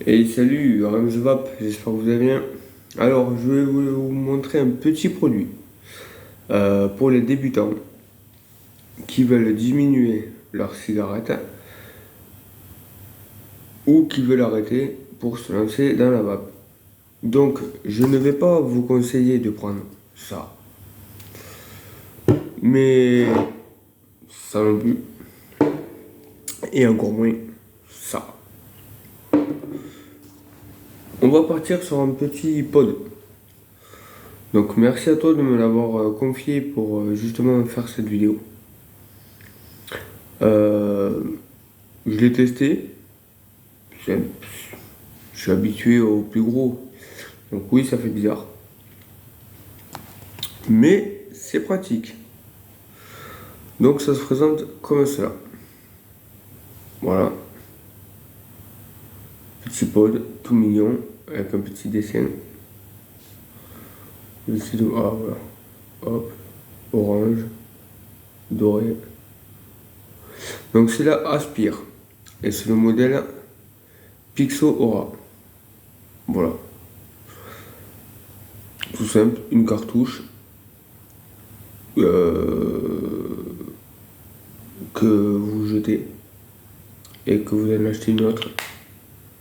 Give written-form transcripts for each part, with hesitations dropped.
Et salut, Ramsvap, j'espère que vous allez bien. Alors, je vais vous montrer un petit produit pour les débutants qui veulent diminuer leur cigarette ou qui veulent arrêter pour se lancer dans la vape. Donc, je ne vais pas vous conseiller de prendre ça, mais ça non plus, et encore moins ça. On va partir sur un petit pod. Donc, merci à toi de me l'avoir confié pour justement faire cette vidéo. Euh, je l'ai testé. Je suis habitué au plus gros. Donc oui, ça fait bizarre. Mais c'est pratique. Donc ça se présente comme cela. Voilà. Petit pod, tout mignon, avec un petit dessin. Ah voilà. Hop. Orange. Doré. Donc c'est la Aspire. Et c'est le modèle Pixo Aura. Voilà. Tout simple, une cartouche que vous jetez et que vous allez en acheter une autre.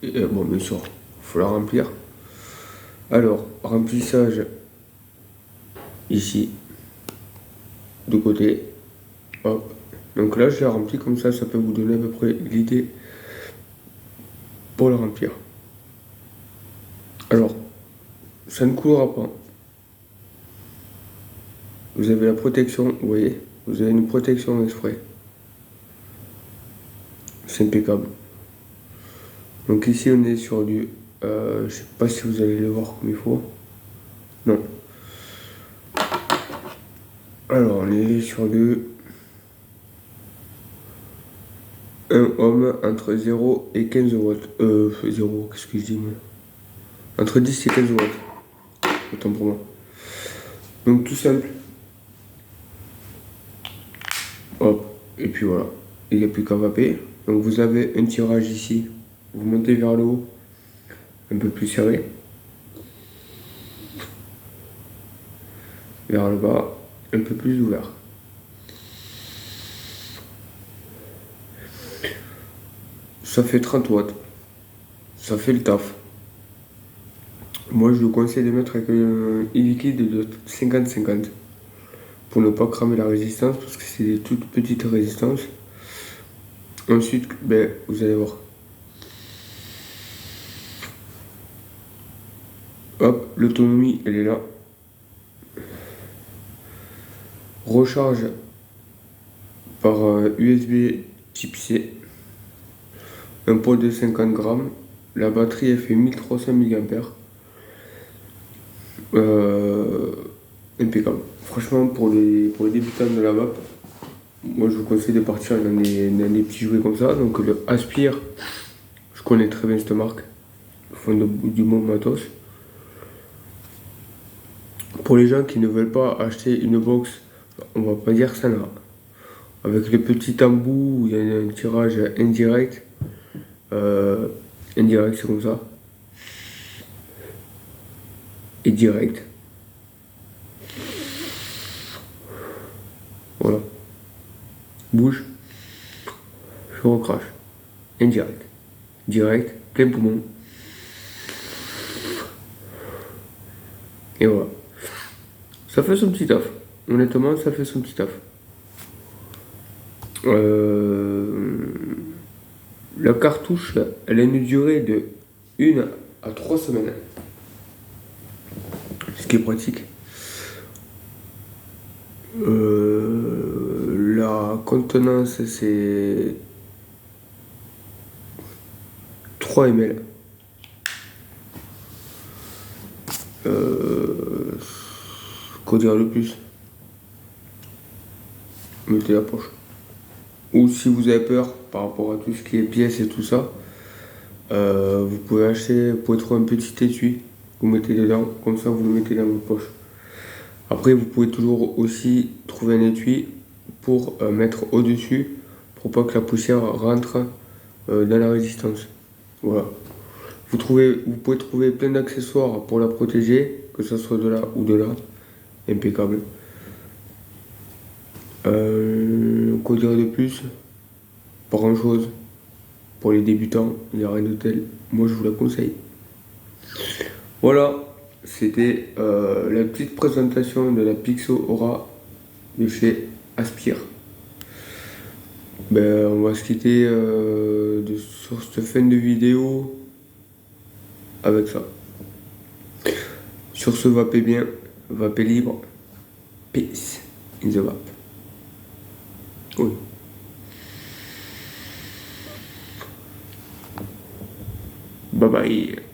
Et, bon, bien sûr, il faut la remplir. Alors, remplissage ici, de côté. Hop. Donc là, je l'ai rempli comme ça peut vous donner à peu près l'idée pour le remplir. Alors, ça ne coulera pas. Vous avez la protection, vous voyez, vous avez une protection exprès. C'est impeccable. Donc ici, on est sur du... je sais pas si vous allez le voir comme il faut. Non. Alors, on est sur du... Un homme entre 0 et 15 watts. 0, qu'est-ce que je dis moi? Entre 10 et 15 watts. Autant pour moi. Donc tout simple. Hop. Et puis voilà. Il n'y a plus qu'à vaper. Donc vous avez un tirage ici. Vous montez vers le haut. Un peu plus serré. Vers le bas. Un peu plus ouvert. Ça fait 30 watts. Ça fait le taf. Moi, je vous conseille de mettre avec un e-liquide de 50-50 pour ne pas cramer la résistance parce que c'est des toutes petites résistances. Ensuite, ben, vous allez voir. Hop, l'autonomie, elle est là. Recharge par USB type C. Un pot de 50 grammes. La batterie, elle fait 1300 mAh. Impeccable. Franchement, pour les débutants de la vape, moi je vous conseille de partir dans des petits jouets comme ça. Donc le Aspire, je connais très bien cette marque. Ils font du bon matos. Pour les gens qui ne veulent pas acheter une box, on va pas dire ça là. Avec le petit embout, il y a un tirage indirect. Indirect, c'est comme ça. Et direct. Voilà. Bouge. Je recrache. Indirect. Direct. Plein poumon. Et voilà. Ça fait son petit taf. Honnêtement, ça fait son petit taf. La cartouche, elle a une durée de 1 à 3 semaines. Ce qui est pratique. La contenance, c'est 3 ml. Quoi dire de plus? Mettez la poche. Ou si vous avez peur par rapport à tout ce qui est pièces et tout ça, vous pouvez acheter, vous pouvez trouver un petit étui, vous mettez dedans, comme ça vous le mettez dans votre poche. Après, vous pouvez toujours aussi trouver un étui pour mettre au-dessus, pour pas que la poussière rentre dans la résistance. Voilà. Vous pouvez trouver plein d'accessoires pour la protéger, que ce soit de là ou de là. Impeccable. Quoi dire de plus? Pas grand chose. Pour les débutants, il n'y a rien de tel. Moi, je vous la conseille. Voilà, c'était la petite présentation de la Pixo Aura de chez Aspire. Ben, on va se quitter sur cette fin de vidéo avec ça. Sur ce, vapez bien, vapez libre. Peace in the vape. Oui. Bye bye.